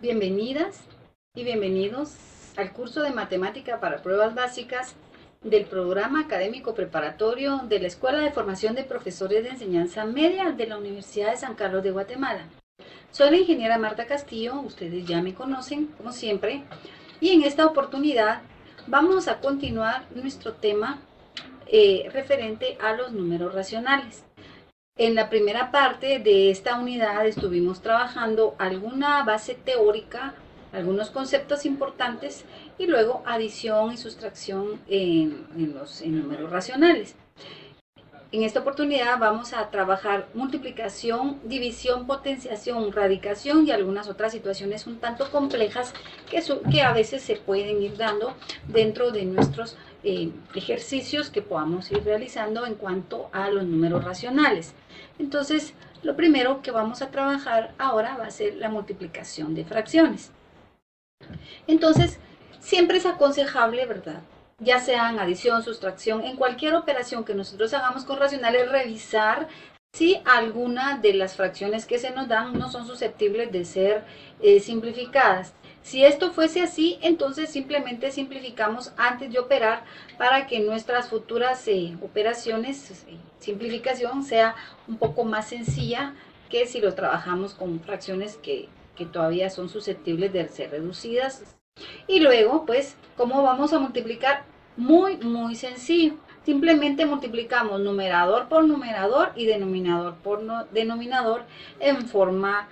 Bienvenidas y bienvenidos al curso de Matemática para Pruebas Básicas del Programa Académico Preparatorio de la Escuela de Formación de Profesores de Enseñanza Media de la Universidad de San Carlos de Guatemala. Soy la ingeniera Marta Castillo, ustedes ya me conocen, como siempre, y en esta oportunidad vamos a continuar nuestro tema referente a los números racionales. En la primera parte de esta unidad estuvimos trabajando alguna base teórica, algunos conceptos importantes y luego adición y sustracción en números racionales. En esta oportunidad vamos a trabajar multiplicación, división, potenciación, radicación y algunas otras situaciones un tanto complejas que a veces se pueden ir dando dentro de nuestros ejercicios que podamos ir realizando en cuanto a los números racionales. Entonces, lo primero que vamos a trabajar ahora va a ser la multiplicación de fracciones. Entonces, siempre es aconsejable, ¿verdad?, ya sea en adición, sustracción, en cualquier operación que nosotros hagamos con racionales, revisar si alguna de las fracciones que se nos dan no son susceptibles de ser simplificadas. Si esto fuese así, entonces simplemente simplificamos antes de operar para que nuestras futuras operaciones, simplificación, sea un poco más sencilla que si lo trabajamos con fracciones que todavía son susceptibles de ser reducidas. Y luego, pues, ¿cómo vamos a multiplicar? Muy sencillo. Simplemente multiplicamos numerador por numerador y denominador por denominador en forma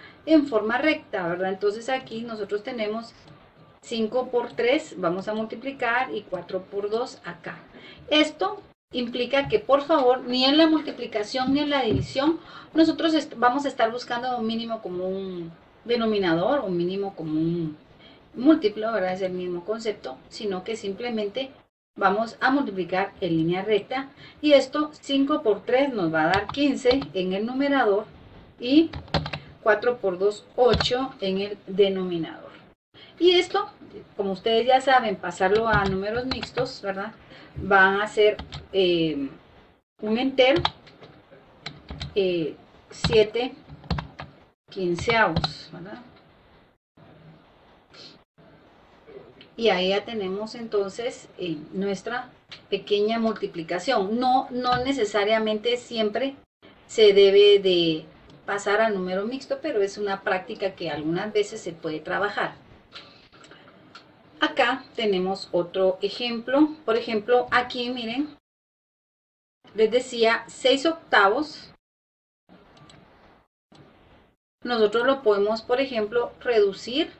recta, ¿verdad? Entonces aquí nosotros tenemos 5 por 3, vamos a multiplicar, y 4 por 2 acá. Esto implica que, por favor, ni en la multiplicación ni en la división, nosotros vamos a estar buscando un mínimo común denominador o mínimo común múltiplo, ¿verdad? Es el mismo concepto, sino que simplemente vamos a multiplicar en línea recta, y esto 5 por 3 nos va a dar 15 en el numerador y 4 por 2, 8 en el denominador. Y esto, como ustedes ya saben, pasarlo a números mixtos, ¿verdad?, van a ser un entero 7 quinceavos, ¿verdad? Y ahí ya tenemos entonces nuestra pequeña multiplicación. No necesariamente siempre se debe de pasar a número mixto, pero es una práctica que algunas veces se puede trabajar. Acá tenemos otro ejemplo. Por ejemplo, aquí miren, les decía 6 octavos. Nosotros lo podemos, por ejemplo, reducir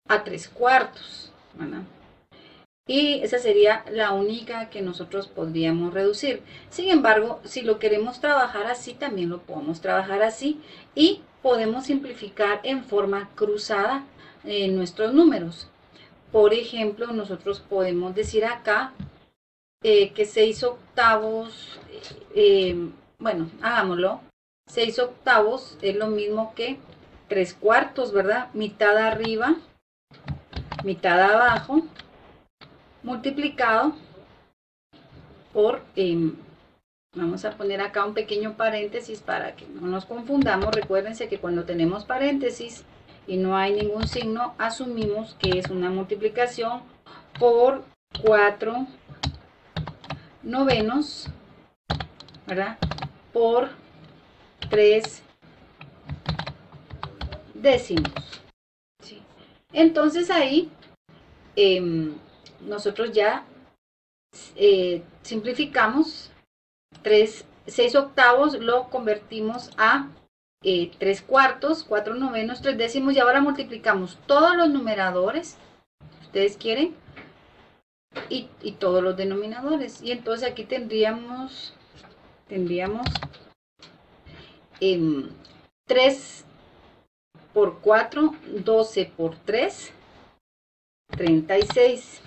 a 3 cuartos, ¿verdad? Y esa sería la única que nosotros podríamos reducir. Sin embargo, si lo queremos trabajar así, también lo podemos trabajar así, y podemos simplificar en forma cruzada nuestros números. Por ejemplo, nosotros podemos decir acá que 6 octavos, bueno, hagámoslo. 6 octavos es lo mismo que 3 cuartos, ¿verdad? Mitad arriba, mitad abajo, multiplicado por, vamos a poner acá un pequeño paréntesis para que no nos confundamos. Recuérdense que cuando tenemos paréntesis y no hay ningún signo, asumimos que es una multiplicación por 4 novenos, ¿verdad?, por 3 décimos. ¿Sí? Entonces ahí nosotros ya simplificamos 6 octavos, lo convertimos a 3 cuartos, 4 novenos, 3 décimos, y ahora multiplicamos todos los numeradores, ustedes quieren, y todos los denominadores. Y entonces aquí tendríamos 3 por 4, 12 por 3, 36.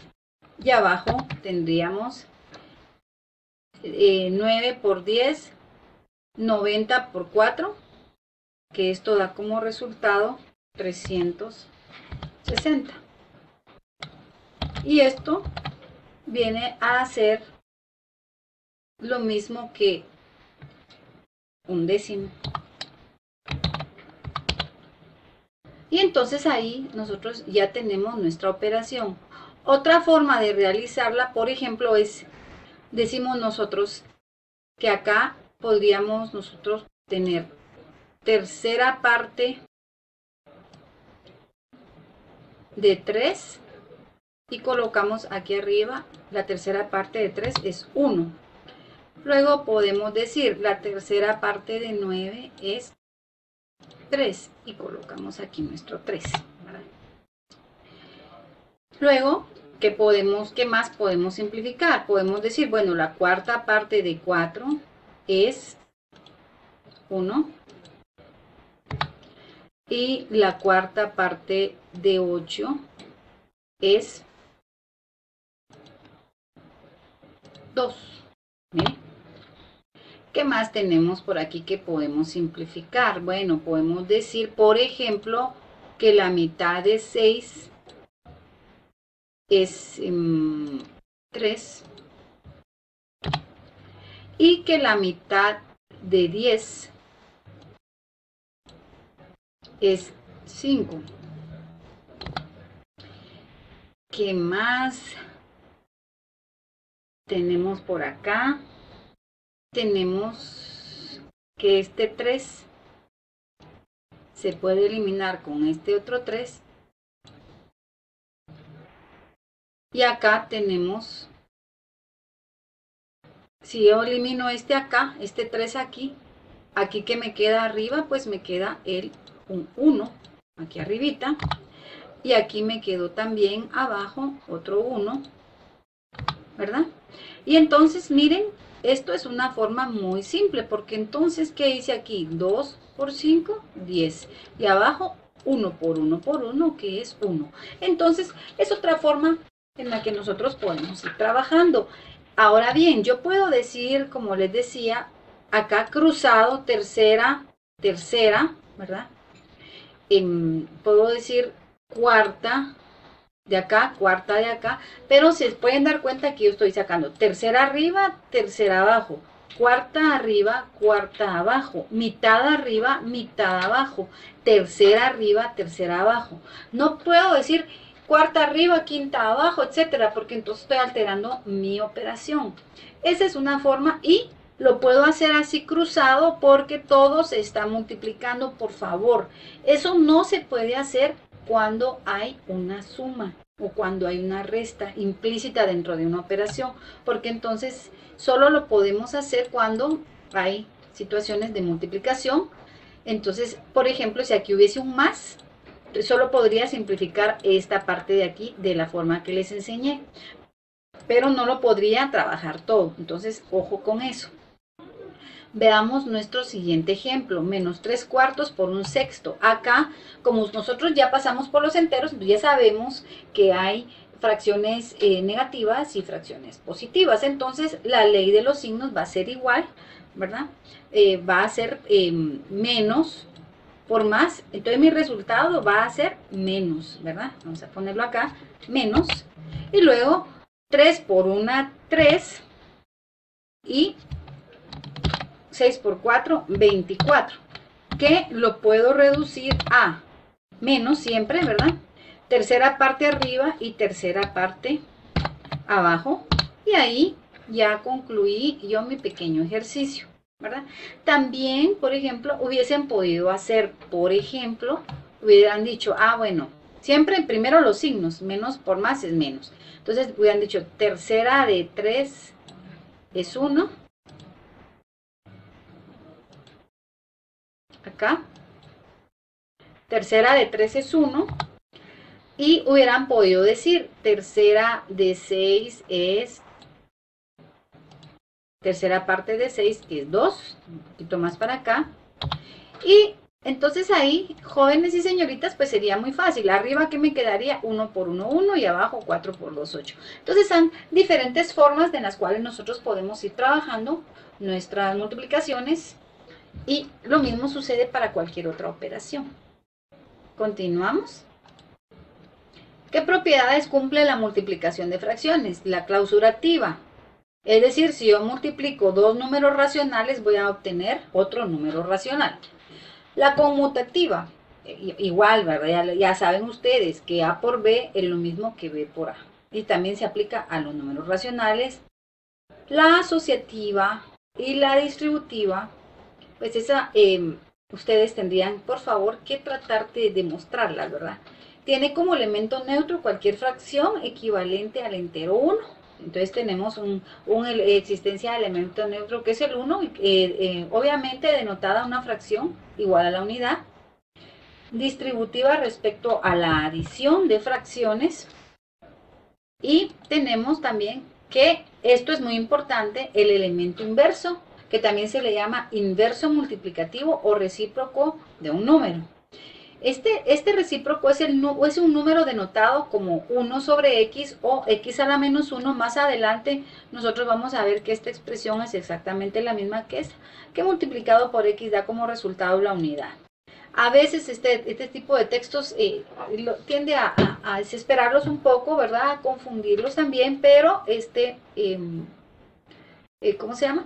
Y abajo tendríamos 9 por 10, 90 por 4, que esto da como resultado 360. Y esto viene a ser lo mismo que un décimo. Y entonces ahí nosotros ya tenemos nuestra operación. Otra forma de realizarla, por ejemplo, es, decimos nosotros que acá podríamos nosotros tener tercera parte de 3 y colocamos aquí arriba la tercera parte de 3 es 1. Luego podemos decir la tercera parte de 9 es 3 y colocamos aquí nuestro 3. ¿Verdad? Luego, ¿qué más podemos simplificar? Podemos decir, bueno, la cuarta parte de 4 es 1 y la cuarta parte de 8 es 2. ¿Bien? ¿Qué más tenemos por aquí que podemos simplificar? Bueno, podemos decir, por ejemplo, que la mitad de 6 es 3 y que la mitad de 10 es 5. ¿Qué más tenemos por acá? Tenemos que este 3 se puede eliminar con este otro 3. Y acá tenemos, si yo elimino este acá, este 3 aquí, aquí que me queda arriba, pues me queda un 1, aquí arribita. Y aquí me quedó también abajo otro 1, ¿verdad? Y entonces, miren, esto es una forma muy simple, porque entonces, ¿qué hice aquí? 2 por 5, 10. Y abajo, 1 por 1 por 1, que es 1. Entonces, es otra forma en la que nosotros podemos ir trabajando. Ahora bien, yo puedo decir, como les decía, acá cruzado, tercera, ¿verdad? Puedo decir cuarta de acá, cuarta de acá, pero se pueden dar cuenta que yo estoy sacando tercera arriba, tercera abajo, cuarta arriba, cuarta abajo, mitad arriba, mitad abajo, tercera arriba, tercera abajo. No puedo decir cuarta arriba, quinta abajo, etcétera, porque entonces estoy alterando mi operación. Esa es una forma y lo puedo hacer así cruzado porque todo se está multiplicando, por favor. Eso no se puede hacer cuando hay una suma o cuando hay una resta implícita dentro de una operación, porque entonces solo lo podemos hacer cuando hay situaciones de multiplicación. Entonces, por ejemplo, si aquí hubiese un más, solo podría simplificar esta parte de aquí de la forma que les enseñé, pero no lo podría trabajar todo. Entonces, ojo con eso. Veamos nuestro siguiente ejemplo, menos 3/4 por 1/6. Acá, como nosotros ya pasamos por los enteros, ya sabemos que hay fracciones negativas y fracciones positivas. Entonces, la ley de los signos va a ser igual, ¿verdad? Va a ser menos por más. Entonces, mi resultado va a ser menos, ¿verdad? Vamos a ponerlo acá, menos. Y luego, 3 por 1, 3. Y 6 por 4, 24, que lo puedo reducir a menos siempre, ¿verdad? Tercera parte arriba y tercera parte abajo, y ahí ya concluí yo mi pequeño ejercicio, ¿verdad? También, por ejemplo, hubiesen podido hacer, por ejemplo, hubieran dicho, bueno, siempre primero los signos, menos por más es menos. Entonces hubieran dicho, tercera de 3 es 1, acá, tercera de 3 es 1, y hubieran podido decir, tercera de 6 es, tercera parte de 6 es 2, un poquito más para acá, y entonces ahí, jóvenes y señoritas, pues sería muy fácil, arriba que me quedaría 1 por 1, 1, y abajo 4 por 2, 8. Entonces son diferentes formas de las cuales nosotros podemos ir trabajando nuestras multiplicaciones, y lo mismo sucede para cualquier otra operación. Continuamos. ¿Qué propiedades cumple la multiplicación de fracciones? La clausurativa. Es decir, si yo multiplico dos números racionales, voy a obtener otro número racional. La conmutativa. igual, ¿verdad? Ya saben ustedes que A por B es lo mismo que B por A. Y también se aplica a los números racionales. La asociativa y la distributiva, pues esa ustedes tendrían, por favor, que tratar de demostrarla, ¿verdad? Tiene como elemento neutro cualquier fracción equivalente al entero 1. Entonces tenemos una existencia de elemento neutro que es el 1, obviamente denotada una fracción igual a la unidad. Distributiva respecto a la adición de fracciones. Y tenemos también que, esto es muy importante, el elemento inverso, que también se le llama inverso multiplicativo o recíproco de un número. Este recíproco es un número denotado como 1 sobre x o x a la menos 1. Más adelante nosotros vamos a ver que esta expresión es exactamente la misma que esta, que multiplicado por x da como resultado la unidad. A veces este tipo de textos tiende a desesperarlos un poco, ¿verdad? A confundirlos también, pero ¿cómo se llama?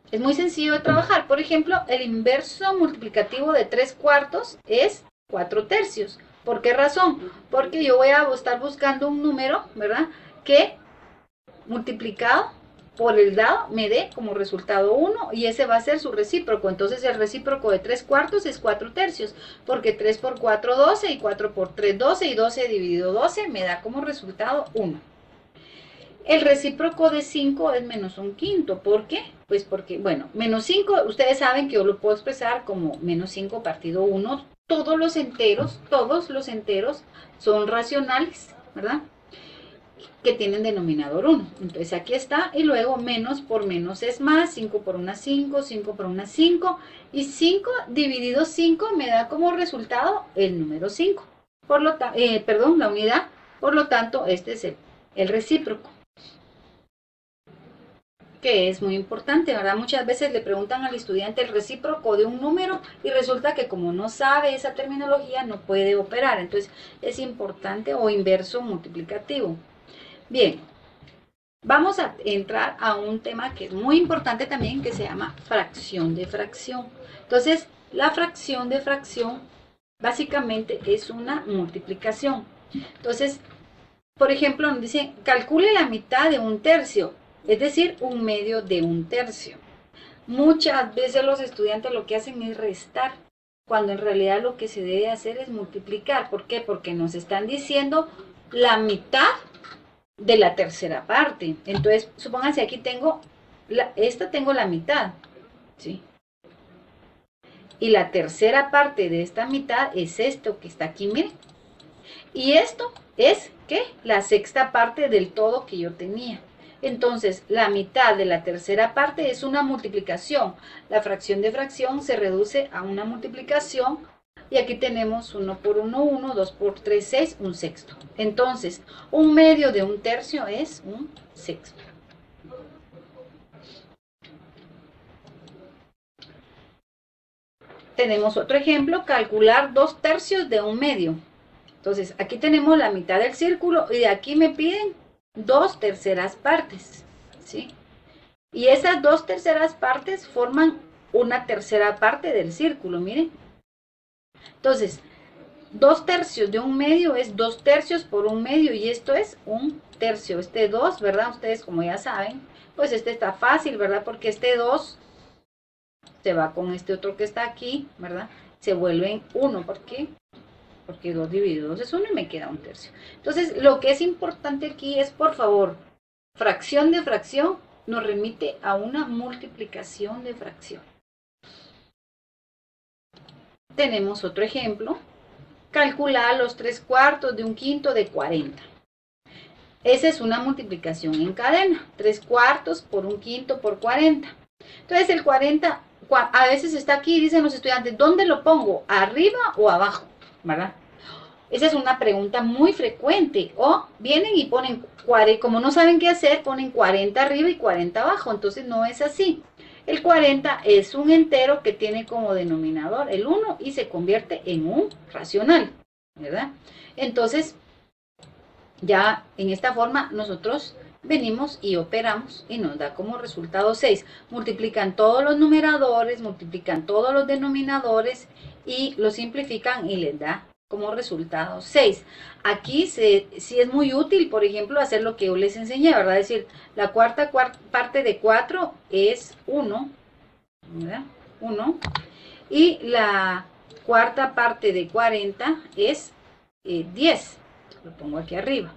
Es muy sencillo de trabajar. Por ejemplo, el inverso multiplicativo de 3/4 es 4/3. ¿Por qué razón? Porque yo voy a estar buscando un número, ¿verdad? Que multiplicado por el dado me dé como resultado 1 y ese va a ser su recíproco. Entonces el recíproco de 3/4 es 4/3, porque 3 por 4, 12 y 4 por 3, 12 y 12 dividido 12 me da como resultado 1. El recíproco de 5 es menos 1/5. ¿Por qué? Pues porque, bueno, menos 5, ustedes saben que yo lo puedo expresar como menos 5 partido 1. Todos los enteros son racionales, ¿verdad? Que tienen denominador 1. Entonces aquí está, y luego menos por menos es más, 5 por 1 5, 5 por 1 5, y 5 dividido 5 me da como resultado el número 5. Por lo perdón, la unidad. Por lo tanto, este es el recíproco, que es muy importante, ¿verdad? Muchas veces le preguntan al estudiante el recíproco de un número y resulta que como no sabe esa terminología no puede operar. Entonces es importante, o inverso multiplicativo. Bien, vamos a entrar a un tema que es muy importante también, que se llama fracción de fracción. Entonces, la fracción de fracción básicamente es una multiplicación. Entonces, por ejemplo, nos dice, calcule la mitad de 1/3, es decir, 1/2 de 1/3. Muchas veces los estudiantes lo que hacen es restar, cuando en realidad lo que se debe hacer es multiplicar. ¿Por qué? Porque nos están diciendo la mitad de la tercera parte. Entonces, supónganse, aquí tengo tengo la mitad, ¿sí? Y la tercera parte de esta mitad es esto que está aquí, miren. Y esto es, ¿qué? La sexta parte del todo que yo tenía. Entonces, la mitad de la tercera parte es una multiplicación. La fracción de fracción se reduce a una multiplicación. Y aquí tenemos 1 por 1, 1, 2 por 3, 6, 1/6. Entonces, 1/2 de 1/3 es 1/6. Tenemos otro ejemplo, calcular 2/3 de 1/2. Entonces, aquí tenemos la mitad del círculo y de aquí me piden 2/3 partes, ¿sí? Y esas 2/3 partes forman una tercera parte del círculo, miren. Entonces, 2/3 de 1/2 es 2/3 por 1/2 y esto es 1/3. Este 2, ¿verdad? Ustedes como ya saben, pues este está fácil, ¿verdad? Porque este 2 se va con este otro que está aquí, ¿verdad? Se vuelven 1. ¿Por qué? Porque 2 dividido 2 es 1 y me queda 1/3. Entonces, lo que es importante aquí es, por favor, fracción de fracción nos remite a una multiplicación de fracción. Tenemos otro ejemplo. Calcular los 3/4 de 1/5 de 40. Esa es una multiplicación en cadena. 3/4 por 1/5 por 40. Entonces el 40 a veces está aquí, dicen los estudiantes, ¿dónde lo pongo? ¿Arriba o abajo? ¿Verdad? Esa es una pregunta muy frecuente. O vienen y ponen, como no saben qué hacer, ponen 40 arriba y 40 abajo. Entonces no es así. El 40 es un entero que tiene como denominador el 1 y se convierte en un racional, ¿verdad? Entonces, ya en esta forma nosotros venimos y operamos y nos da como resultado 6. Multiplican todos los numeradores, multiplican todos los denominadores y lo simplifican y les da como resultado 6. Aquí sí es muy útil, por ejemplo, hacer lo que yo les enseñé, ¿verdad? Es decir, la cuarta parte de 4 es 1, ¿verdad? 1. Y la cuarta parte de 40 es 10. Lo pongo aquí arriba.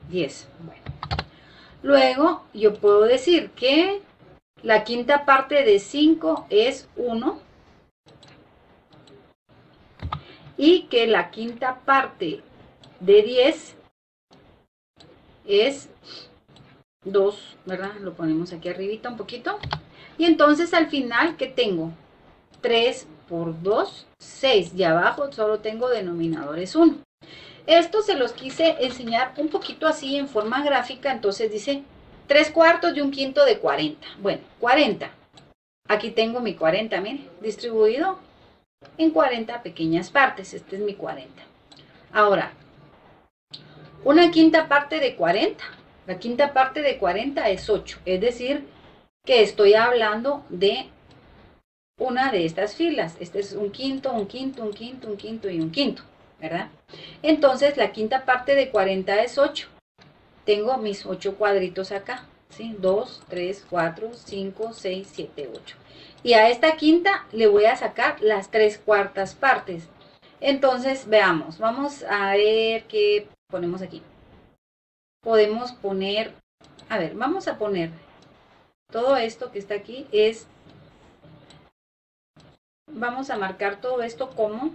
10. Bueno. Luego yo puedo decir que la quinta parte de 5 es 1. Y que la quinta parte de 10 es 2, ¿verdad? Lo ponemos aquí arribita un poquito. Y entonces al final, ¿qué tengo? 3 por 2, 6. Y abajo solo tengo denominadores 1. Esto se los quise enseñar un poquito así en forma gráfica. Entonces dice 3/4 y 1/5 de 40. Bueno, 40. Aquí tengo mi 40, miren, distribuido en 40 pequeñas partes. Este es mi 40. Ahora, una quinta parte de 40. La quinta parte de 40 es 8. Es decir, que estoy hablando de una de estas filas. Este es un quinto, un quinto, un quinto, un quinto y un quinto, ¿verdad? Entonces, la quinta parte de 40 es 8. Tengo mis 8 cuadritos acá, ¿sí? 2, 3, 4, 5, 6, 7, 8. Y a esta quinta le voy a sacar las 3/4 partes. Entonces, veamos. Vamos a ver qué ponemos aquí. Podemos poner, a ver, vamos a poner todo esto que está aquí es, vamos a marcar todo esto como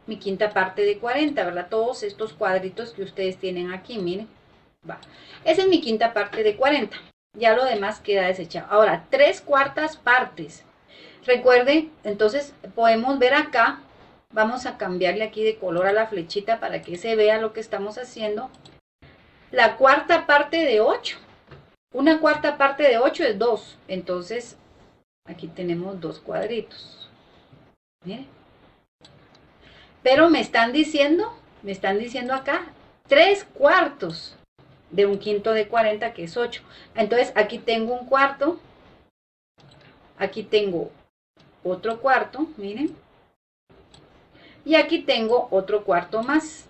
mi quinta parte de 40, ¿verdad? Todos estos cuadritos que ustedes tienen aquí, miren, va. Esa es mi quinta parte de 40. Ya lo demás queda desechado. Ahora, 3/4 partes. Recuerden, entonces podemos ver acá, vamos a cambiarle aquí de color a la flechita para que se vea lo que estamos haciendo. La cuarta parte de 8. Una cuarta parte de 8 es 2. Entonces, aquí tenemos 2 cuadritos. Miren. Pero me están diciendo acá 3/4 de 1/5 de 40, que es 8. Entonces, aquí tengo un cuarto. Aquí tengo otro cuarto, miren. Y aquí tengo otro cuarto más,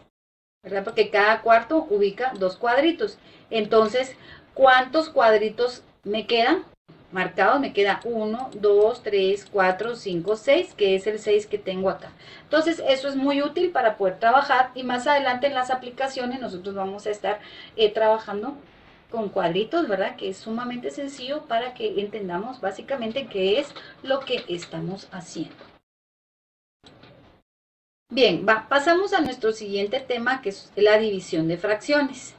¿verdad? Porque cada cuarto ubica 2 cuadritos. Entonces, ¿cuántos cuadritos me quedan marcados? Me queda 1, 2, 3, 4, 5, 6, que es el 6 que tengo acá. Entonces, eso es muy útil para poder trabajar y más adelante en las aplicaciones nosotros vamos a estar trabajando con cuadritos, ¿verdad? Que es sumamente sencillo para que entendamos básicamente qué es lo que estamos haciendo. Bien, pasamos a nuestro siguiente tema, que es la división de fracciones.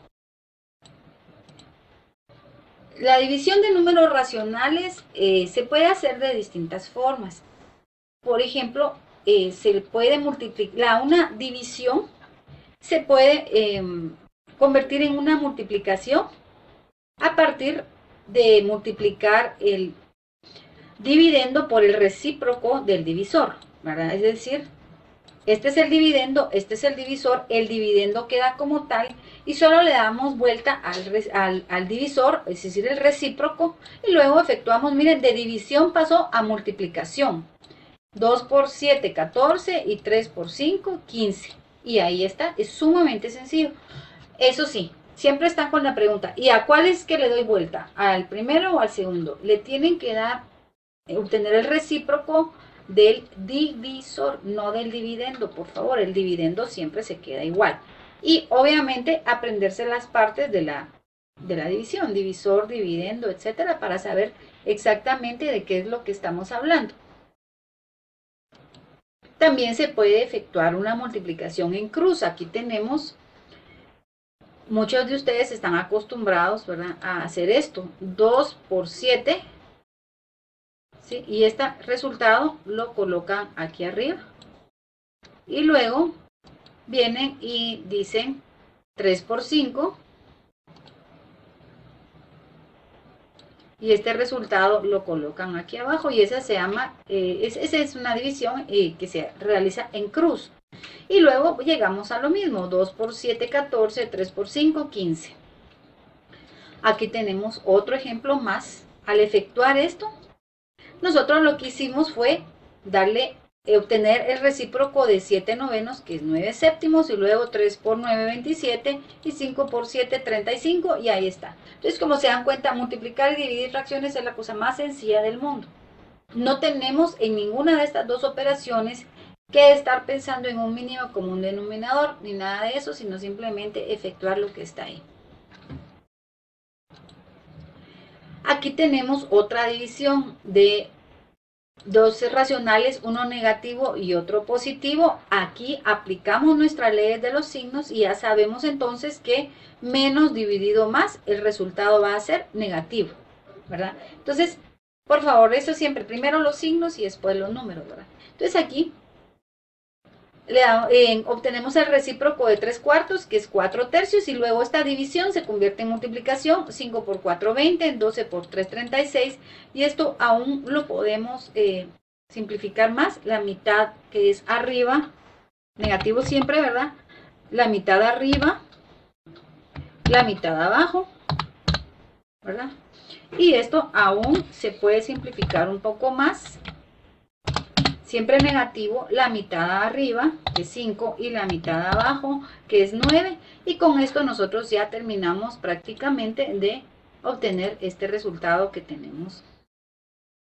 La división de números racionales se puede hacer de distintas formas. Por ejemplo, se puede multiplicar, una división se puede convertir en una multiplicación a partir de multiplicar el dividendo por el recíproco del divisor, ¿verdad? Es decir, este es el dividendo, este es el divisor, el dividendo queda como tal y solo le damos vuelta al divisor, es decir, el recíproco, y luego efectuamos, miren, de división pasó a multiplicación. 2 por 7, 14 y 3 por 5, 15. Y ahí está, es sumamente sencillo. Eso sí, siempre están con la pregunta, ¿y a cuál es que le doy vuelta? ¿Al primero o al segundo? Le tienen que dar, obtener el recíproco del divisor, no del dividendo, por favor. El dividendo siempre se queda igual. Y obviamente aprenderse las partes de la división, divisor, dividendo, etcétera, para saber exactamente de qué es lo que estamos hablando. También se puede efectuar una multiplicación en cruz. Aquí tenemos, muchos de ustedes están acostumbrados, ¿verdad?, a hacer esto. 2 por 7. ¿Sí? Y este resultado lo colocan aquí arriba. Y luego vienen y dicen 3 por 5. Y este resultado lo colocan aquí abajo. Y esa se llama, esa es una división que se realiza en cruz. Y luego llegamos a lo mismo. 2 por 7, 14. 3 por 5, 15. Aquí tenemos otro ejemplo más. Al efectuar esto, nosotros lo que hicimos fue obtener el recíproco de 7 novenos, que es 9 séptimos, y luego 3 por 9, 27, y 5 por 7, 35, y ahí está. Entonces, como se dan cuenta, multiplicar y dividir fracciones es la cosa más sencilla del mundo. No tenemos en ninguna de estas dos operaciones que estar pensando en un mínimo común denominador, ni nada de eso, sino simplemente efectuar lo que está ahí. Aquí tenemos otra división de dos racionales, uno negativo y otro positivo. Aquí aplicamos nuestras leyes de los signos y ya sabemos entonces que menos dividido más, el resultado va a ser negativo, ¿verdad? Entonces, por favor, eso siempre, primero los signos y después los números, ¿verdad? Entonces aquí obtenemos el recíproco de 3/4, que es 4/3, y luego esta división se convierte en multiplicación, 5 por 4, 20, 12 por 3, 36, y esto aún lo podemos simplificar más, la mitad que es arriba, negativo siempre, ¿verdad? La mitad arriba, la mitad abajo, ¿verdad? Y esto aún se puede simplificar un poco más, siempre negativo, la mitad arriba, que es 5, y la mitad abajo, que es 9, y con esto nosotros ya terminamos prácticamente de obtener este resultado que tenemos,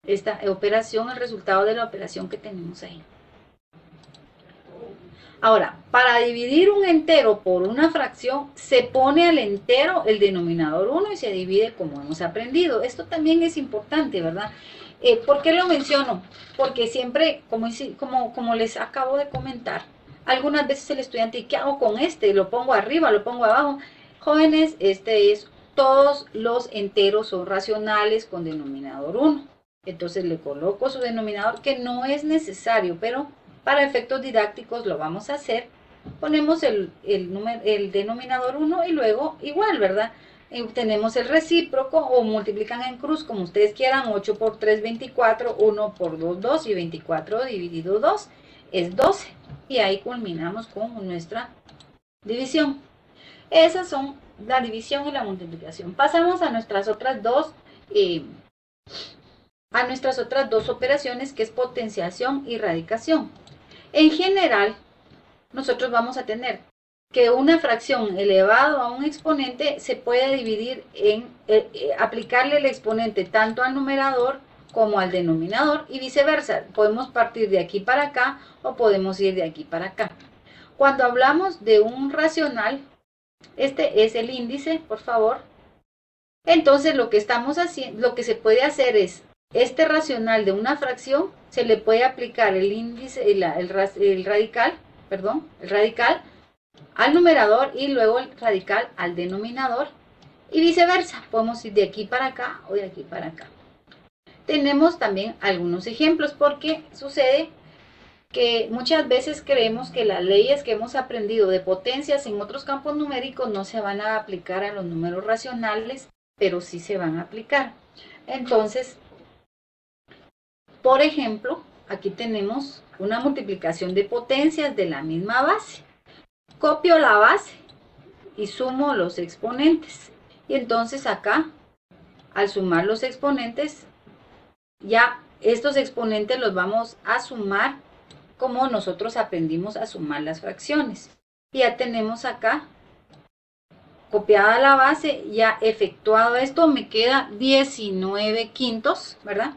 esta operación, el resultado de la operación que tenemos ahí. Ahora, para dividir un entero por una fracción, se pone al entero el denominador 1 y se divide como hemos aprendido. Esto también es importante, ¿verdad? ¿Por qué lo menciono? Porque siempre, como les acabo de comentar, algunas veces el estudiante, ¿y qué hago con este? ¿Lo pongo arriba, lo pongo abajo? Jóvenes, todos los enteros son racionales con denominador 1. Entonces le coloco su denominador, que no es necesario, pero para efectos didácticos lo vamos a hacer. Ponemos el denominador 1 y luego igual, ¿verdad? Obtenemos el recíproco o multiplican en cruz como ustedes quieran. 8 por 3, 24, 1 por 2, 2, y 24 dividido 2 es 12. Y ahí culminamos con nuestra división. Esas son la división y la multiplicación. Pasamos a nuestras otras dos operaciones, que es potenciación y radicación. En general, nosotros vamos a tener que una fracción elevado a un exponente se puede dividir en aplicarle el exponente tanto al numerador como al denominador y viceversa. Podemos partir de aquí para acá o podemos ir de aquí para acá. Cuando hablamos de un racional, este es el índice, por favor. Entonces lo que estamos haciendo, lo que se puede hacer es este racional de una fracción se le puede aplicar el índice, el radical al numerador y luego el radical al denominador y viceversa. Podemos ir de aquí para acá o de aquí para acá. Tenemos también algunos ejemplos porque sucede que muchas veces creemos que las leyes que hemos aprendido de potencias en otros campos numéricos no se van a aplicar a los números racionales, pero sí se van a aplicar. Entonces, por ejemplo, aquí tenemos una multiplicación de potencias de la misma base. Copio la base y sumo los exponentes. Y entonces acá, al sumar los exponentes, ya estos exponentes los vamos a sumar como nosotros aprendimos a sumar las fracciones. Y ya tenemos acá, copiada la base, ya efectuado esto, me queda 19 quintos, ¿verdad?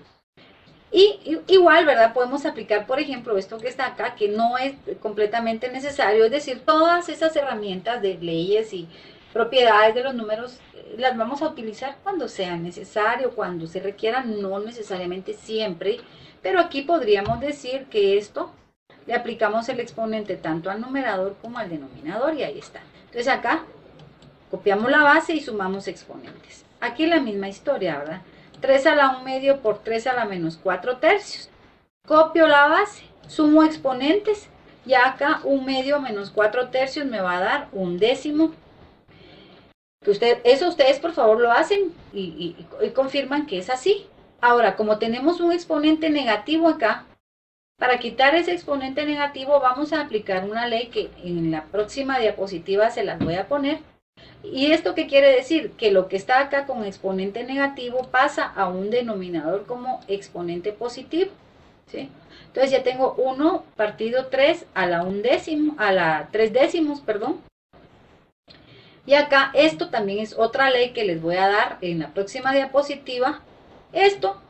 Y igual, ¿verdad? Podemos aplicar, por ejemplo, esto que está acá, que no es completamente necesario, es decir, todas esas herramientas de leyes y propiedades de los números las vamos a utilizar cuando sea necesario, cuando se requiera, no necesariamente siempre, pero aquí podríamos decir que esto le aplicamos el exponente tanto al numerador como al denominador y ahí está. Entonces acá copiamos la base y sumamos exponentes. Aquí la misma historia, ¿verdad? 3 a la 1 medio por 3 a la menos 4 tercios. Copio la base, sumo exponentes, y acá 1 medio menos 4 tercios me va a dar 1/10. Eso ustedes por favor lo hacen y confirman que es así. Ahora, como tenemos un exponente negativo acá, para quitar ese exponente negativo vamos a aplicar una ley que en la próxima diapositiva se las voy a poner. ¿Y esto qué quiere decir? Que lo que está acá con exponente negativo pasa a un denominador como exponente positivo, ¿sí? Entonces ya tengo 1 partido 3 a la 1/10, a la 3/10, perdón. Y acá esto también es otra ley que les voy a dar en la próxima diapositiva. Esto,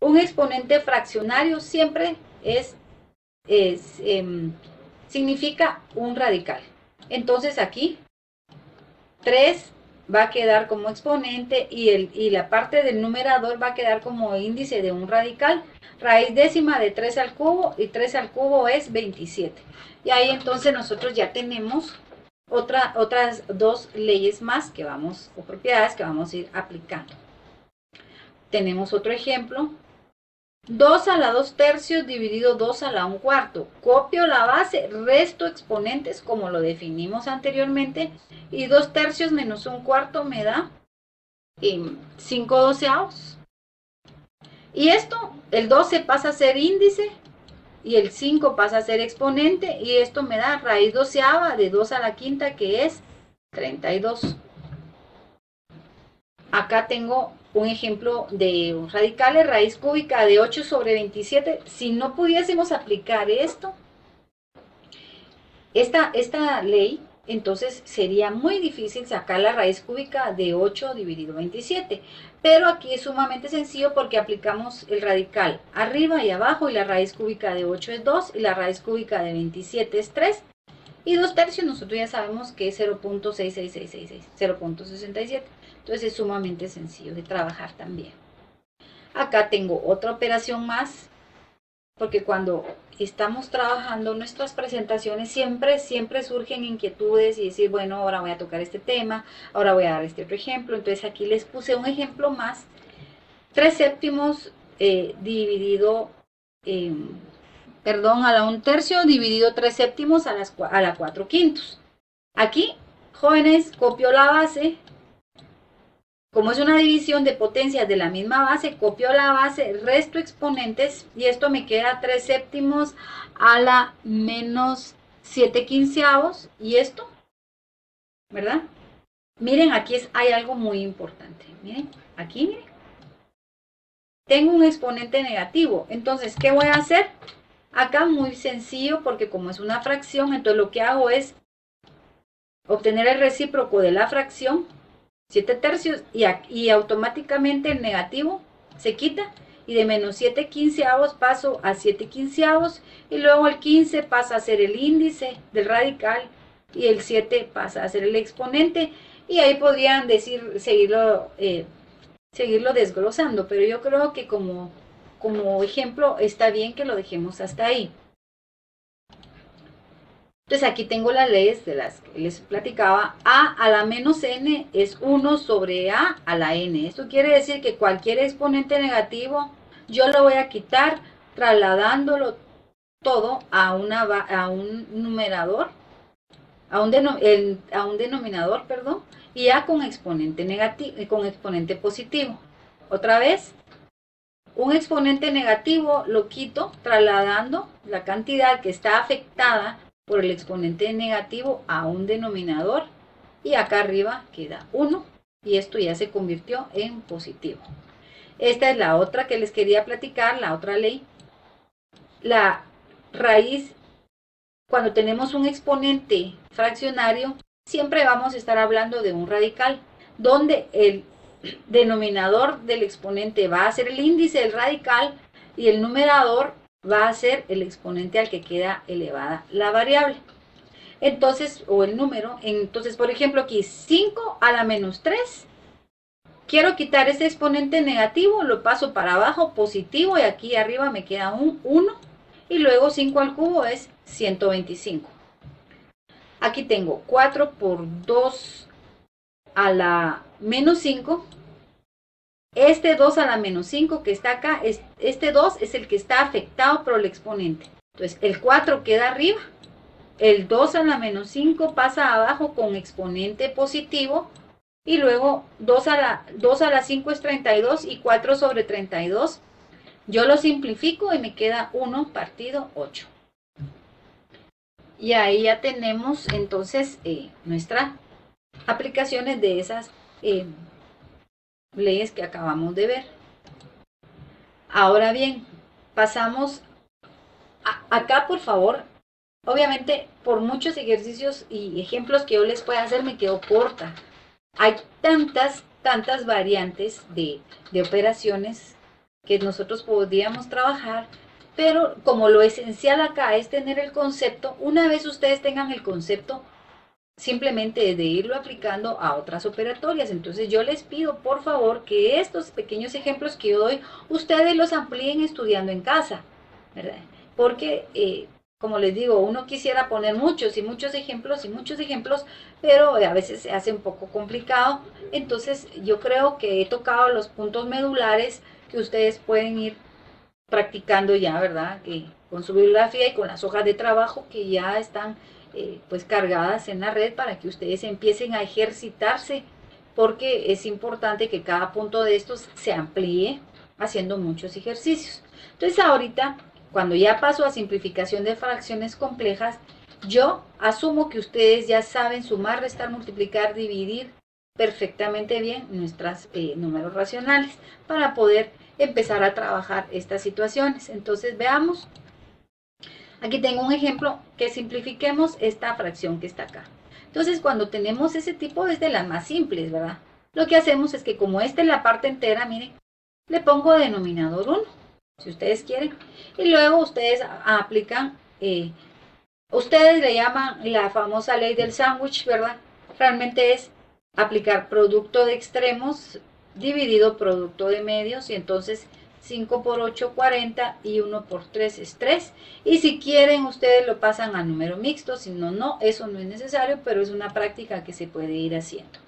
un exponente fraccionario siempre significa un radical. Entonces aquí 3 va a quedar como exponente y la parte del numerador va a quedar como índice de un radical. Raíz décima de 3 al cubo y 3 al cubo es 27. Y ahí entonces nosotros ya tenemos otras dos leyes más que vamos, o propiedades que vamos a ir aplicando. Tenemos otro ejemplo. 2 a la 2/3 dividido 2 a la 1/4. Copio la base, resto exponentes como lo definimos anteriormente. Y 2/3 menos 1/4 me da 5/12. Y esto, el 12 pasa a ser índice y el 5 pasa a ser exponente. Y esto me da raíz doceava de 2 a la quinta, que es 32. Acá tengo un ejemplo de radicales, raíz cúbica de 8 sobre 27. Si no pudiésemos aplicar esta ley, entonces sería muy difícil sacar la raíz cúbica de 8 dividido 27. Pero aquí es sumamente sencillo porque aplicamos el radical arriba y abajo, y la raíz cúbica de 8 es 2 y la raíz cúbica de 27 es 3. Y 2/3 nosotros ya sabemos que es 0.66666, 0.67. Entonces es sumamente sencillo de trabajar también. Acá tengo otra operación más, porque cuando estamos trabajando nuestras presentaciones siempre surgen inquietudes y decir, bueno, ahora voy a tocar este tema, ahora voy a dar este otro ejemplo. Entonces aquí les puse un ejemplo más. 3/7 dividido, a la 1/3 dividido 3/7 a la 4/5. Aquí, jóvenes, copio la base. Como es una división de potencias de la misma base, copio la base, resto exponentes, y esto me queda 3/7 a la menos 7/15. Y esto, ¿verdad? Miren, aquí hay algo muy importante. Miren, aquí, miren. Tengo un exponente negativo. Entonces, ¿qué voy a hacer? Acá muy sencillo, porque como es una fracción, entonces lo que hago es obtener el recíproco de la fracción, 7/3, y automáticamente el negativo se quita, y de menos 7/15 paso a 7/15, y luego el 15 pasa a ser el índice del radical y el 7 pasa a ser el exponente. Y ahí podrían decir, seguirlo desglosando, pero yo creo que como ejemplo está bien que lo dejemos hasta ahí. Entonces aquí tengo las leyes de las que les platicaba. A a la menos n es 1 sobre a la n. Esto quiere decir que cualquier exponente negativo yo lo voy a quitar trasladándolo todo a un numerador, a un denominador, perdón, y a con exponente negativo, con exponente positivo. Otra vez, un exponente negativo lo quito trasladando la cantidad que está afectada por el exponente negativo a un denominador, y acá arriba queda 1, y esto ya se convirtió en positivo. Esta es la otra que les quería platicar, la otra ley. La raíz, cuando tenemos un exponente fraccionario, siempre vamos a estar hablando de un radical, donde el denominador del exponente va a ser el índice del radical y el numerador va a ser el exponente al que queda elevada la variable. Entonces, o el número. Entonces, por ejemplo, aquí 5 a la menos 3. Quiero quitar este exponente negativo, lo paso para abajo, positivo, y aquí arriba me queda un 1. Y luego 5 al cubo es 125. Aquí tengo 4 por 2 a la menos 5. Este 2 a la menos 5 que está acá, este 2 es el que está afectado por el exponente. Entonces, el 4 queda arriba, el 2 a la menos 5 pasa abajo con exponente positivo, y luego 2 a la 5 es 32, y 4 sobre 32, yo lo simplifico y me queda 1 partido 8. Y ahí ya tenemos entonces nuestra aplicaciones de esas leyes que acabamos de ver. Ahora bien, pasamos acá, por favor. Obviamente, por muchos ejercicios y ejemplos que yo les pueda hacer, me quedo corta. Hay tantas variantes de operaciones que nosotros podríamos trabajar, pero como lo esencial acá es tener el concepto, una vez ustedes tengan el concepto, simplemente de irlo aplicando a otras operatorias. Entonces yo les pido por favor que estos pequeños ejemplos que yo doy, ustedes los amplíen estudiando en casa, ¿verdad? Porque como les digo, uno quisiera poner muchos ejemplos, pero a veces se hace un poco complicado. Entonces yo creo que he tocado los puntos medulares que ustedes pueden ir practicando ya, ¿verdad? Con su bibliografía y con las hojas de trabajo que ya están pues cargadas en la red para que ustedes empiecen a ejercitarse, porque es importante que cada punto de estos se amplíe haciendo muchos ejercicios. Entonces ahorita, cuando ya paso a simplificación de fracciones complejas, yo asumo que ustedes ya saben sumar, restar, multiplicar, dividir perfectamente bien nuestros números racionales para poder empezar a trabajar estas situaciones. Entonces veamos. Aquí tengo un ejemplo que simplifiquemos esta fracción que está acá. Entonces, cuando tenemos ese tipo es de las más simples, ¿verdad? Lo que hacemos es que como esta es la parte entera, miren, le pongo denominador 1, si ustedes quieren. Y luego ustedes aplican, ustedes le llaman la famosa ley del sándwich, ¿verdad? Realmente es aplicar producto de extremos dividido producto de medios, y entonces 5 por 8, 40, y 1 por 3 es 3. Y si quieren, ustedes lo pasan a número mixto, si no, no, eso no es necesario, pero es una práctica que se puede ir haciendo.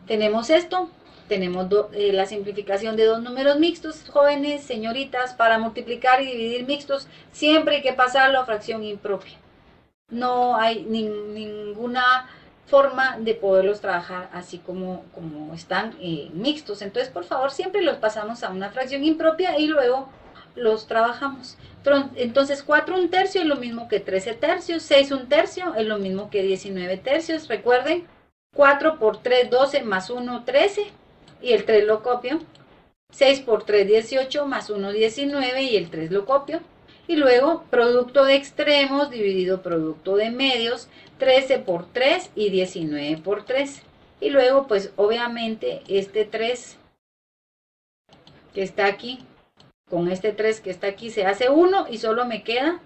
Tenemos esto, tenemos la simplificación de dos números mixtos. Jóvenes, señoritas, para multiplicar y dividir mixtos, siempre hay que pasarlo a fracción impropia. No hay ninguna forma de poderlos trabajar así como están mixtos. Entonces, por favor, siempre los pasamos a una fracción impropia y luego los trabajamos. Entonces, 4 1/3 es lo mismo que 13 tercios, 6 1/3 es lo mismo que 19 tercios. Recuerden, 4 por 3, 12, más 1, 13, y el 3 lo copio. 6 por 3, 18, más 1, 19, y el 3 lo copio. Y luego, producto de extremos dividido producto de medios, 13 por 3 y 19 por 3. Y luego, pues, obviamente, este 3 que está aquí, con este 3 que está aquí, se hace 1 y solo me queda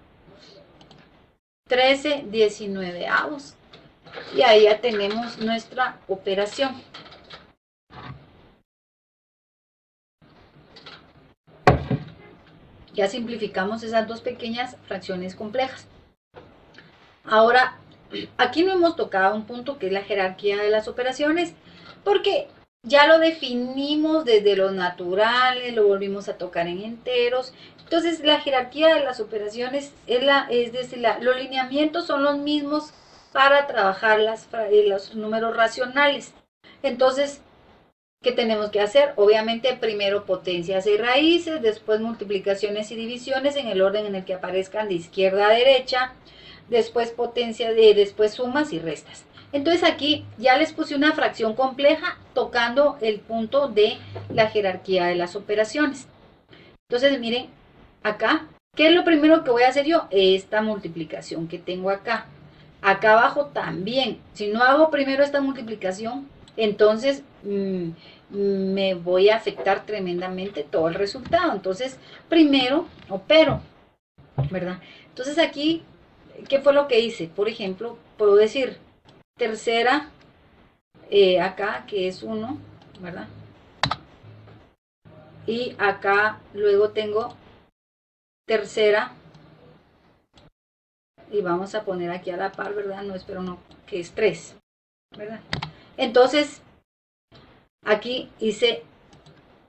13 19avos. Y ahí ya tenemos nuestra operación. Ya simplificamos esas dos pequeñas fracciones complejas. Ahora, aquí no hemos tocado un punto que es la jerarquía de las operaciones, porque ya lo definimos desde los naturales, lo volvimos a tocar en enteros. Entonces, la jerarquía de las operaciones es decir, los lineamientos son los mismos para trabajar los números racionales. Entonces, ¿qué tenemos que hacer? Obviamente, primero potencias y raíces, después multiplicaciones y divisiones en el orden en el que aparezcan de izquierda a derecha, después después sumas y restas. Entonces aquí ya les puse una fracción compleja tocando el punto de la jerarquía de las operaciones. Entonces miren, acá, ¿qué es lo primero que voy a hacer yo? Esta multiplicación que tengo acá. Acá abajo también. Si no hago primero esta multiplicación, entonces me voy a afectar tremendamente todo el resultado. Entonces, primero opero, ¿verdad? Entonces aquí, ¿qué fue lo que hice? Por ejemplo, puedo decir tercera, acá que es 1, ¿verdad? Y acá luego tengo tercera, y vamos a poner aquí a la par, ¿verdad? No, espero no, que es 3, ¿verdad? Entonces, aquí hice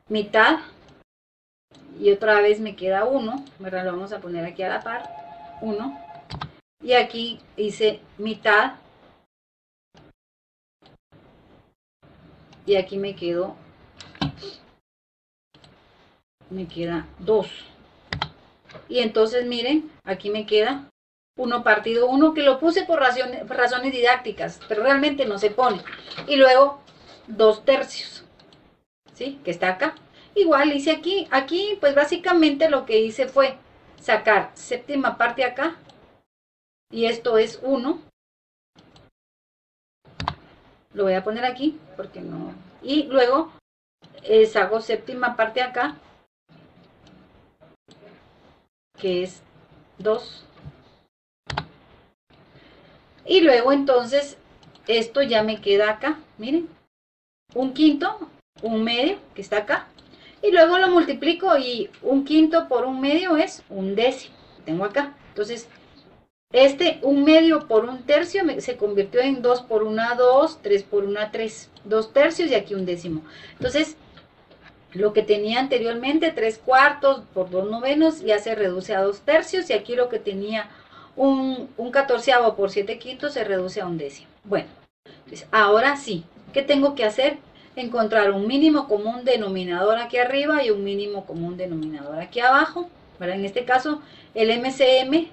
mitad, y otra vez me queda 1, ¿verdad? Lo vamos a poner aquí a la par, 1, y aquí hice mitad, y aquí me queda 2. Y entonces miren, aquí me queda 1 partido 1, que lo puse por razones didácticas, pero realmente no se pone. Y luego 2 tercios, ¿sí? Que está acá. Igual hice aquí. Aquí, pues básicamente lo que hice fue sacar séptima parte acá. Y esto es 1. Lo voy a poner aquí, porque no... Y luego saco séptima parte acá, que es 2. Y luego entonces, esto ya me queda acá, miren. 1/5, 1/2, que está acá. Y luego lo multiplico y 1/5 por 1/2 es 1/10. Tengo acá. Entonces, este 1/2 por 1/3 se convirtió en 2 por 1, 2, 3 por 1, 3. 2 tercios y aquí 1/10. Entonces, lo que tenía anteriormente, 3/4 por 2 novenos, ya se reduce a 2 tercios. Y aquí lo que tenía un 14avo por 7/5 se reduce a 1/10. Bueno, pues ahora sí, ¿qué tengo que hacer? Encontrar un mínimo común denominador aquí arriba y un mínimo común denominador aquí abajo, ¿verdad? En este caso, el MCM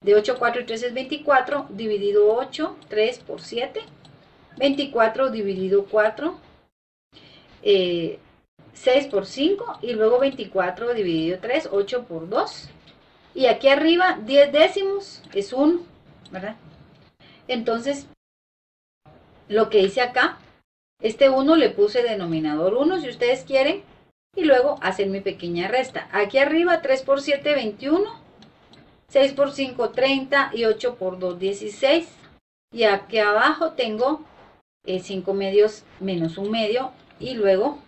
de 8, 4 y 3 es 24, dividido 8, 3 por 7, 24 dividido 4, 6 por 5, y luego 24 dividido 3, 8 por 2. Y aquí arriba, 10 décimos es 1, ¿verdad? Entonces, lo que hice acá, este 1 le puse denominador 1, si ustedes quieren, y luego hacer mi pequeña resta. Aquí arriba, 3 por 7, 21, 6 por 5, 30, y 8 por 2, 16. Y aquí abajo tengo 5 medios menos 1 medio, y luego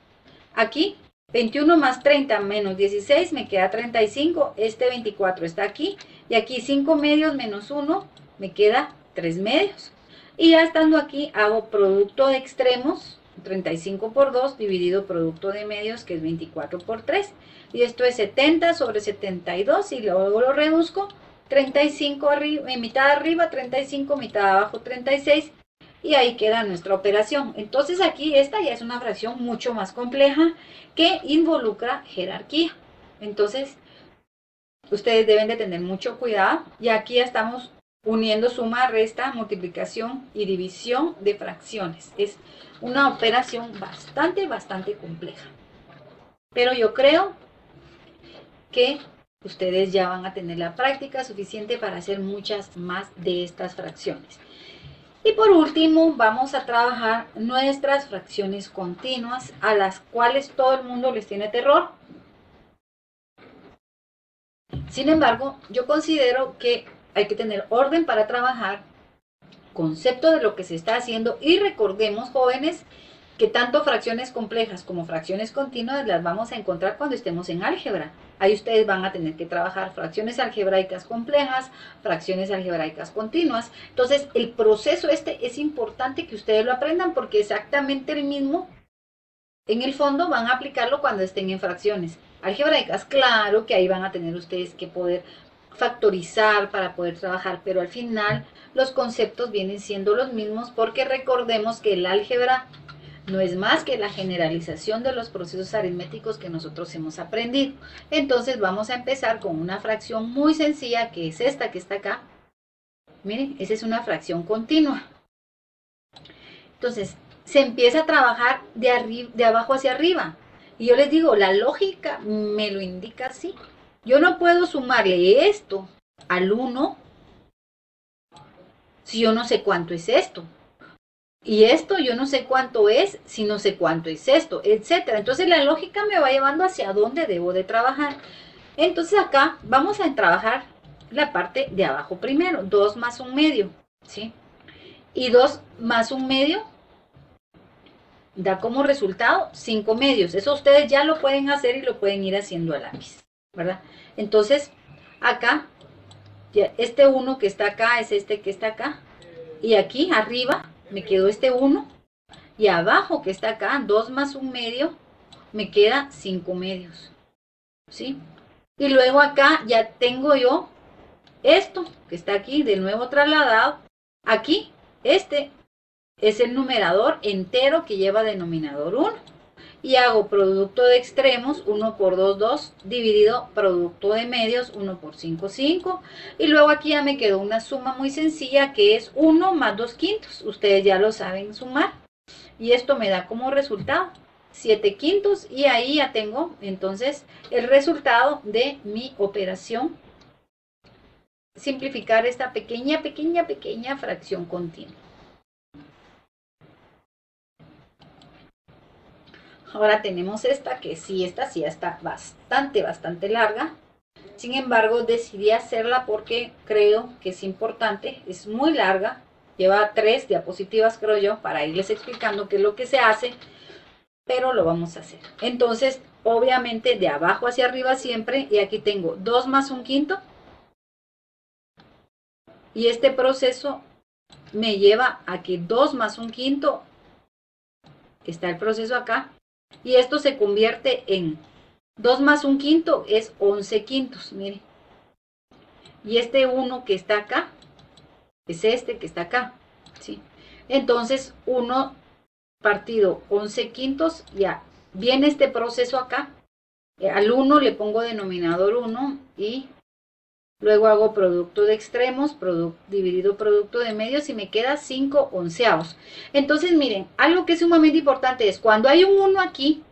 aquí 21 más 30 menos 16 me queda 35, este 24 está aquí, y aquí 5 medios menos 1 me queda 3 medios. Y ya estando aquí hago producto de extremos, 35 por 2 dividido producto de medios, que es 24 por 3. Y esto es 70 sobre 72, y luego lo reduzco, 35 arriba, mitad arriba, 35, mitad abajo, 36. Y ahí queda nuestra operación. Entonces aquí esta ya es una fracción mucho más compleja que involucra jerarquía. Entonces ustedes deben de tener mucho cuidado. Y aquí ya estamos uniendo suma, resta, multiplicación y división de fracciones. Es una operación bastante compleja. Pero yo creo que ustedes ya van a tener la práctica suficiente para hacer muchas más de estas fracciones. Y por último, vamos a trabajar nuestras fracciones continuas, a las cuales todo el mundo les tiene terror. Sin embargo, yo considero que hay que tener orden para trabajar, concepto de lo que se está haciendo, y recordemos, jóvenes, que tanto fracciones complejas como fracciones continuas las vamos a encontrar cuando estemos en álgebra. Ahí ustedes van a tener que trabajar fracciones algebraicas complejas, fracciones algebraicas continuas. Entonces, el proceso este es importante que ustedes lo aprendan, porque exactamente el mismo, en el fondo, van a aplicarlo cuando estén en fracciones algebraicas. Claro que ahí van a tener ustedes que poder factorizar para poder trabajar, pero al final los conceptos vienen siendo los mismos, porque recordemos que el álgebra no es más que la generalización de los procesos aritméticos que nosotros hemos aprendido. Entonces vamos a empezar con una fracción muy sencilla, que es esta que está acá. Miren, esa es una fracción continua. Entonces, se empieza a trabajar de abajo hacia arriba. Y yo les digo, la lógica me lo indica así. Yo no puedo sumarle esto al 1 si yo no sé cuánto es esto. Y esto yo no sé cuánto es si no sé cuánto es esto, etcétera. Entonces la lógica me va llevando hacia dónde debo de trabajar. Entonces acá vamos a trabajar la parte de abajo primero. 2 más 1 medio, ¿sí? Y 2 más 1 medio da como resultado 5 medios. Eso ustedes ya lo pueden hacer y lo pueden ir haciendo a lápiz, ¿verdad? Entonces acá, ya este 1 que está acá es este que está acá. Y aquí arriba me quedó este 1, y abajo que está acá, 2 más 1 medio, me queda 5 medios, ¿sí? Y luego acá ya tengo yo esto, que está aquí, de nuevo trasladado. Aquí, este es el numerador entero que lleva denominador 1. y hago producto de extremos, 1 por 2, 2, dividido producto de medios, 1 por 5, 5. Y luego aquí ya me quedó una suma muy sencilla que es 1 más 2 quintos. Ustedes ya lo saben sumar. Y esto me da como resultado 7 quintos. Y ahí ya tengo entonces el resultado de mi operación. Simplificar esta pequeña fracción continua. Ahora tenemos esta, que sí, esta sí está bastante larga. Sin embargo, decidí hacerla porque creo que es importante, es muy larga. Lleva 3 diapositivas, creo yo, para irles explicando qué es lo que se hace, pero lo vamos a hacer. Entonces, obviamente, de abajo hacia arriba siempre, y aquí tengo 2 más 1 quinto. Y este proceso me lleva a que 2 más 1 quinto, está el proceso acá, y esto se convierte en 2 más 1 quinto es 11 quintos, miren. Y este 1 que está acá, es este que está acá, ¿sí? Entonces, 1 partido 11 quintos, ya viene este proceso acá. Al 1 le pongo denominador 1 y luego hago producto de extremos, dividido producto de medios y me queda 5 onceavos. Entonces, miren, algo que es sumamente importante es cuando hay un 1 aquí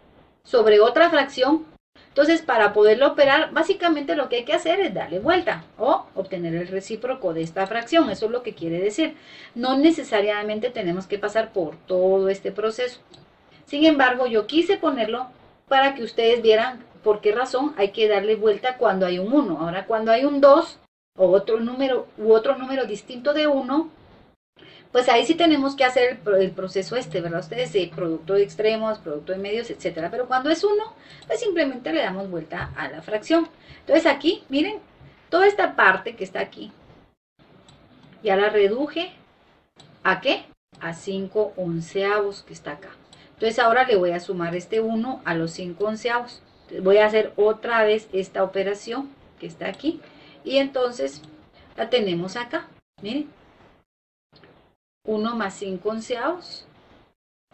sobre otra fracción, entonces para poderlo operar, básicamente lo que hay que hacer es darle vuelta o obtener el recíproco de esta fracción. Eso es lo que quiere decir. No necesariamente tenemos que pasar por todo este proceso. Sin embargo, yo quise ponerlo para que ustedes vieran por qué razón hay que darle vuelta cuando hay un 1. Ahora, cuando hay un 2 o otro número distinto de 1, pues ahí sí tenemos que hacer el proceso ¿verdad? Ustedes, producto de extremos, producto de medios, etcétera. Pero cuando es 1, pues simplemente le damos vuelta a la fracción. Entonces aquí, miren, toda esta parte que está aquí, ya la reduje, ¿a qué? A 5 onceavos que está acá. Entonces ahora le voy a sumar este 1 a los 5 onceavos. Entonces voy a hacer otra vez esta operación que está aquí. Y entonces la tenemos acá, miren. 1 más 5 onceavos.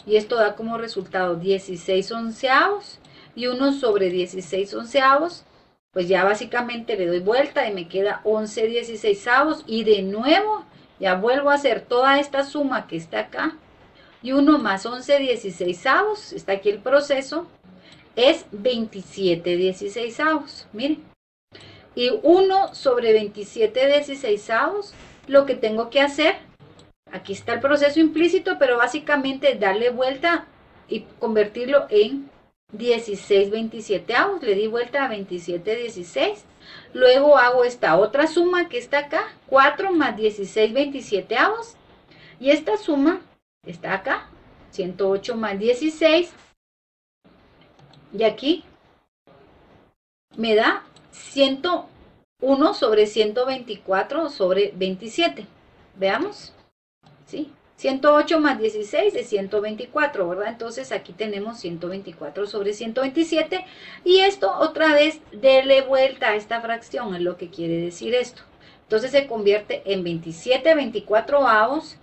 Y esto da como resultado 16 onceavos. Y 1 sobre 16 onceavos. Pues ya básicamente le doy vuelta y me queda 11 dieciseisavos. Y de nuevo ya vuelvo a hacer toda esta suma que está acá. Y 1 más 11 dieciseisavos, está aquí el proceso, es 27 dieciseisavos. Miren. Y 1 sobre 27 dieciseisavos, lo que tengo que hacer, aquí está el proceso implícito, pero básicamente darle vuelta y convertirlo en 16 27avos. Le di vuelta a 27 16. Luego hago esta otra suma que está acá, 4 más 16 27avos. Y esta suma está acá, 108 más 16. Y aquí me da 101 sobre 124 sobre 27. Veamos. ¿Sí? 108 más 16 es 124, ¿verdad? Entonces aquí tenemos 124 sobre 127. Y esto otra vez, dele vuelta a esta fracción, es lo que quiere decir esto. Entonces se convierte en 27 24avos.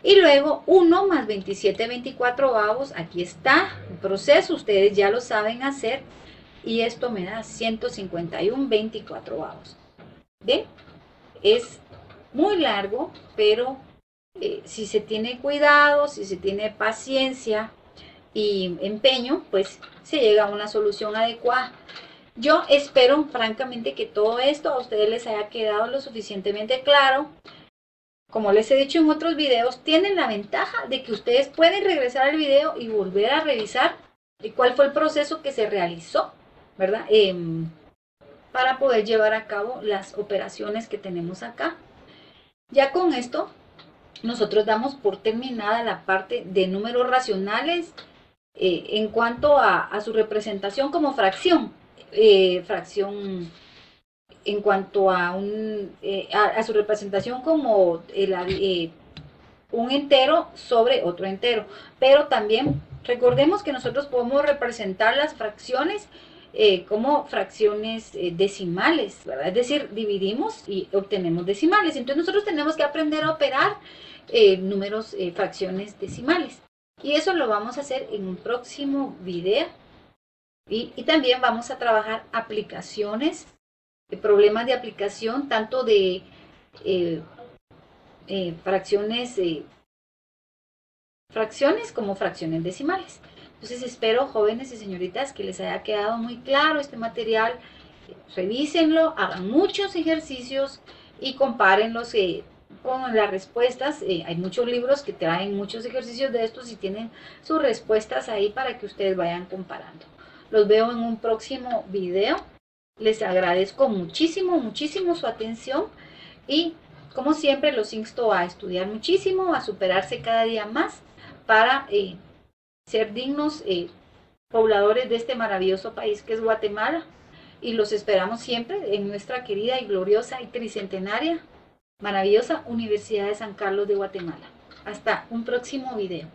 Y luego 1 más 27 24avos, aquí está el proceso, ustedes ya lo saben hacer. Y esto me da 151 24avos. ¿Ven? Es muy largo, pero si se tiene cuidado, si se tiene paciencia y empeño, pues se llega a una solución adecuada. Yo espero francamente que todo esto a ustedes les haya quedado lo suficientemente claro. Como les he dicho en otros videos, tienen la ventaja de que ustedes pueden regresar al video y volver a revisar cuál fue el proceso que se realizó, ¿verdad? Para poder llevar a cabo las operaciones que tenemos acá. Ya con esto, nosotros damos por terminada la parte de números racionales en cuanto a su representación como fracción. En cuanto a su representación como un entero sobre otro entero. Pero también recordemos que nosotros podemos representar las fracciones como fracciones decimales, ¿verdad? Es decir, dividimos y obtenemos decimales. Entonces nosotros tenemos que aprender a operar fracciones decimales. Y eso lo vamos a hacer en un próximo video. Y también vamos a trabajar aplicaciones, problemas de aplicación, tanto de fracciones como fracciones decimales. Entonces espero, jóvenes y señoritas, que les haya quedado muy claro este material. Revísenlo, hagan muchos ejercicios y compárenlos con las respuestas. Hay muchos libros que traen muchos ejercicios de estos y tienen sus respuestas ahí para que ustedes vayan comparando. Los veo en un próximo video. Les agradezco muchísimo, muchísimo su atención y como siempre los insto a estudiar muchísimo, a superarse cada día más para ser dignos pobladores de este maravilloso país que es Guatemala. Y los esperamos siempre en nuestra querida y gloriosa y tricentenaria, maravillosa Universidad de San Carlos de Guatemala. Hasta un próximo video.